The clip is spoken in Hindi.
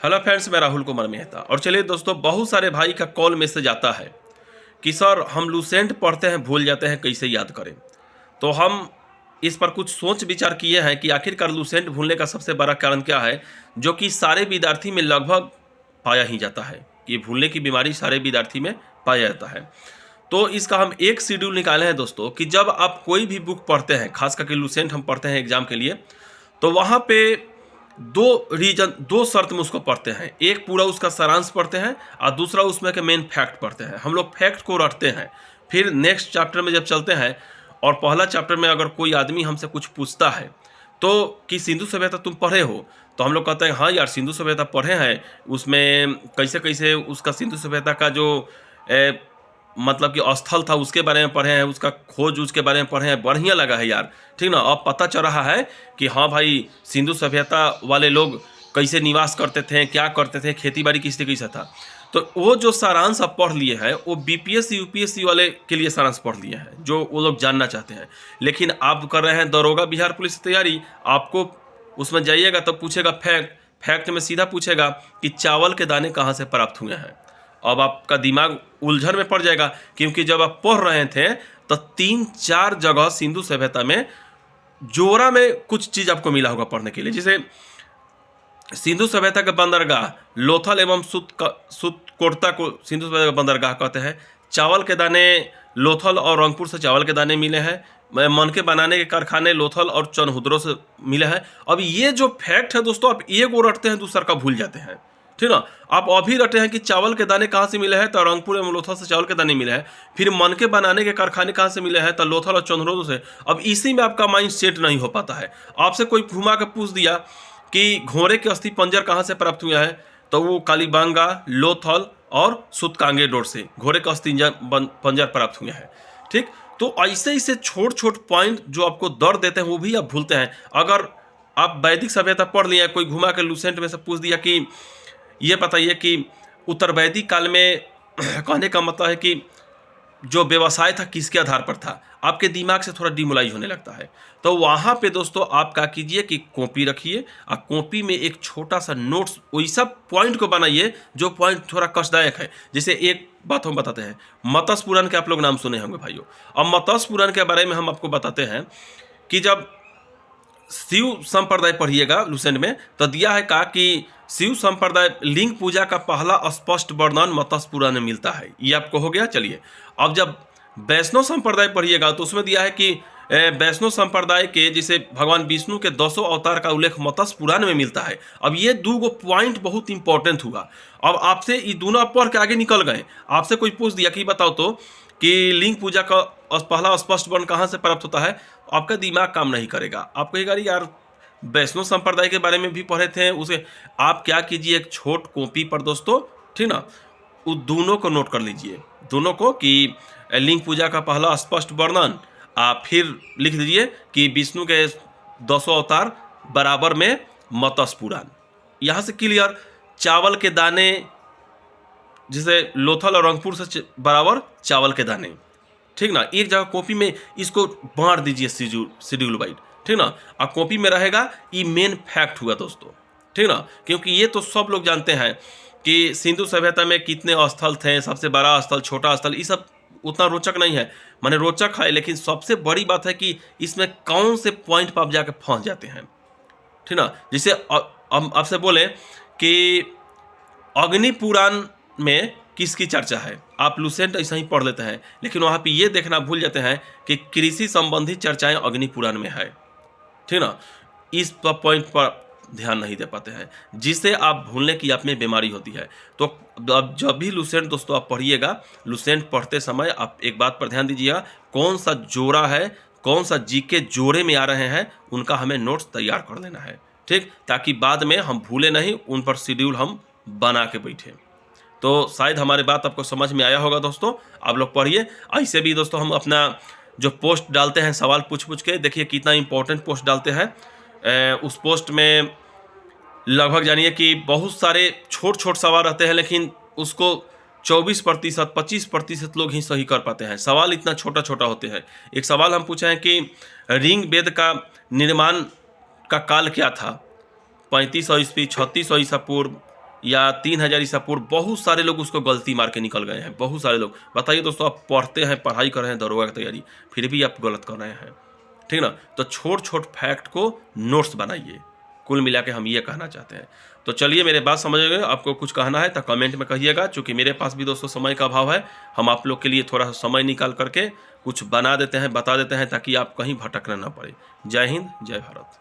हेलो फ्रेंड्स, मैं राहुल कुमार मेहता। और चलिए दोस्तों, बहुत सारे भाई का कॉल मैसेज आता है कि सर हम लूसेंट पढ़ते हैं, भूल जाते हैं, कैसे याद करें। तो हम इस पर कुछ सोच विचार किए हैं कि आखिरकार लूसेंट भूलने का सबसे बड़ा कारण क्या है, जो कि सारे विद्यार्थी में लगभग पाया ही जाता है। ये भूलने की बीमारी सारे विद्यार्थी में पाया जाता है। तो इसका हम एक शेड्यूल निकाले हैं दोस्तों कि जब आप कोई भी बुक पढ़ते हैं, खास करके लूसेंट हम पढ़ते हैं एग्जाम के लिए, तो वहाँ पे दो शर्त में उसको पढ़ते हैं। एक पूरा उसका सारांश पढ़ते हैं और दूसरा उसमें के मेन फैक्ट पढ़ते हैं। हम लोग फैक्ट को रटते हैं, फिर नेक्स्ट चैप्टर में जब चलते हैं और पहला चैप्टर में अगर कोई आदमी हमसे कुछ पूछता है तो कि सिंधु सभ्यता तुम पढ़े हो, तो हम लोग कहते हैं हाँ यार सिंधु सभ्यता पढ़े हैं। उसमें कैसे कैसे उसका सिंधु सभ्यता का जो मतलब कि स्थल था उसके बारे में पढ़े हैं, उसका खोज उसके बारे में पढ़े हैं, बढ़िया लगा है यार। ठीक ना। अब पता चल रहा है कि हाँ भाई सिंधु सभ्यता वाले लोग कैसे निवास करते थे, क्या करते थे, खेती बाड़ी किस तरीके से था। तो वो जो सारांश आप पढ़ लिए हैं वो बीपीएससी यूपीएससी वाले के लिए सारांश पढ़ लिए हैं, जो वो लोग जानना चाहते हैं। लेकिन आप कर रहे हैं दरोगा बिहार पुलिस की तैयारी, आपको उसमें जाइएगा तो पूछेगा फैक्ट में सीधा पूछेगा कि चावल के दाने कहाँ से प्राप्त हुए हैं। अब आपका दिमाग उलझन में पड़ जाएगा, क्योंकि जब आप पढ़ रहे थे तो 3-4 जगह सिंधु सभ्यता में जोरा में कुछ चीज़ आपको मिला होगा पढ़ने के लिए। जैसे सिंधु सभ्यता के बंदरगाह लोथल एवं सुतकोटता को सिंधु सभ्यता का बंदरगाह कहते हैं। चावल के दाने लोथल और रंगपुर से चावल के दाने मिले हैं। मन के बनाने के कारखाने लोथल और चनहुद्रो से मिले हैं। अब ये जो फैक्ट है दोस्तों, आप एक वो रटते हैं, दूसरा का भूल जाते हैं। ठीक ना। आप अभी रटे हैं कि चावल के दाने कहाँ से मिले हैं, तो रंगपुर एवं लोथल से चावल के दाने मिले हैं। फिर मन के बनाने के कारखाने कहाँ से मिले हैं, तो लोथल और चंद्रोदो से। अब इसी में आपका माइंड सेट नहीं हो पाता है। आपसे कोई घुमा के पूछ दिया कि घोड़े के अस्थि पंजर कहाँ से प्राप्त हुआ है, तो वो कालीबांगा, लोथल और सुतकांगे डोर से घोड़े का अस्थि पंजर प्राप्त हुए हैं। ठीक। तो ऐसे ऐसे छोट छोट पॉइंट जो आपको दर्द देते हैं वो भी आप भूलते हैं। अगर आप वैदिक सभ्यता पढ़ लिया, कोई घुमा के लूसेंट में से पूछ दिया कि ये बताइए कि उत्तर वैदिक काल में कहने का मतलब है कि जो व्यवसाय था किसके आधार पर था, आपके दिमाग से थोड़ा डिमोलाइज होने लगता है। तो वहाँ पे दोस्तों आप क्या कीजिए कि कॉपी रखिए और कॉपी में एक छोटा सा नोट्स वैसा पॉइंट को बनाइए जो पॉइंट थोड़ा कष्टदायक है। जैसे एक बात हम बताते हैं, मत्स्य पुराण के आप लोग नाम सुने होंगे भाइयों। अब मत्स्य पुराण के बारे में हम आपको बताते हैं कि जब शिव संप्रदाय पढ़िएगा लूसेंट में, तो दिया है कहा कि शिव संप्रदाय लिंग पूजा का पहला स्पष्ट वर्णन मत्स्य पुराण में मिलता है। ये आपको हो गया। चलिए अब जब वैष्णव संप्रदाय पढ़िएगा तो उसमें दिया है कि वैष्णव संप्रदाय के जैसे भगवान विष्णु के 10 अवतार का उल्लेख मत्स्य पुराण में मिलता है। अब ये दो पॉइंट बहुत इंपॉर्टेंट हुआ। अब आपसे ये दोनों पढ़ के आगे निकल गए, आपसे कोई पूछ दिया कि बताओ तो कि लिंग पूजा का पहला स्पष्ट वर्ण कहाँ से प्राप्त होता है, आपका दिमाग काम नहीं करेगा। आप कहेगा यार वैष्णव संप्रदाय के बारे में भी पढ़े थे उसे। आप क्या कीजिए, एक छोट कॉपी पर दोस्तों, ठीक ना, उस दोनों को नोट कर लीजिए, दोनों को कि लिंग पूजा का पहला स्पष्ट वर्णन, आप फिर लिख दीजिए कि विष्णु के 10 अवतार बराबर में मत्स्य पुराण। यहाँ से क्लियर। चावल के दाने जैसे लोथल और रंगपुर से बराबर चावल के दाने। ठीक ना। एक जगह कॉपी में इसको बांट दीजिए शेड्यूल वाइज। ठीक ना। और कॉपी में रहेगा ये मेन फैक्ट हुआ दोस्तों। ठीक ना। क्योंकि ये तो सब लोग जानते हैं कि सिंधु सभ्यता में कितने स्थल थे, सबसे बड़ा स्थल, छोटा स्थल, ये सब उतना रोचक नहीं है। माने रोचक है, लेकिन सबसे बड़ी बात है कि इसमें कौन से पॉइंट पर आप जाकर फंस जाते हैं। ठीक ना। जैसे हम आपसे बोले कि अग्नि पुराण में किसकी चर्चा है, आप लूसेंट ऐसा ही पढ़ लेते हैं, लेकिन वहाँ पे ये देखना भूल जाते हैं कि कृषि संबंधी चर्चाएं अग्नि पुराण में है। ठीक ना। इस पॉइंट पर ध्यान नहीं दे पाते हैं, जिससे आप भूलने की आप में बीमारी होती है। तो अब जब भी लूसेंट दोस्तों आप पढ़िएगा, लूसेंट पढ़ते समय आप एक बात पर ध्यान दीजिएगा, कौन सा जोड़ा है, कौन सा जीके जोड़े में आ रहे हैं, उनका हमें नोट्स तैयार कर लेना है। ठीक। ताकि बाद में हम भूले नहीं, उन पर शेड्यूल हम बना के बैठे। तो शायद हमारी बात आपको समझ में आया होगा दोस्तों। आप लोग पढ़िए। ऐसे भी दोस्तों हम अपना जो पोस्ट डालते हैं सवाल पूछ के, देखिए कितना इंपॉर्टेंट पोस्ट डालते हैं। उस पोस्ट में लगभग जानिए कि बहुत सारे छोट छोट सवाल रहते हैं, लेकिन उसको 24%, 25% लोग ही सही कर पाते हैं। सवाल इतना छोटा छोटा होते हैं। एक सवाल हम पूछे हैं कि ऋग वेद का निर्माण का काल क्या था, 3500 ईस्वी, 3600 ईसा पूर्व या 3000 ईसा पूर्व, बहुत सारे लोग उसको गलती मार के निकल गए हैं, बहुत सारे लोग। बताइए दोस्तों, आप पढ़ते हैं, पढ़ाई कर रहे हैं दरोगा की तैयारी, फिर भी आप गलत कर रहे हैं, ठीक ना। तो छोट छोट फैक्ट को नोट्स बनाइए, कुल मिला के हम ये कहना चाहते हैं। तो चलिए, मेरे बात समझ गए, आपको कुछ कहना है तो कमेंट में कहिएगा। चूँकि मेरे पास भी दोस्तों समय का अभाव है, हम आप लोग के लिए थोड़ा सा समय निकाल करके कुछ बना देते हैं, बता देते हैं, ताकि आप कहीं भटकना ना पड़े। जय हिंद, जय भारत।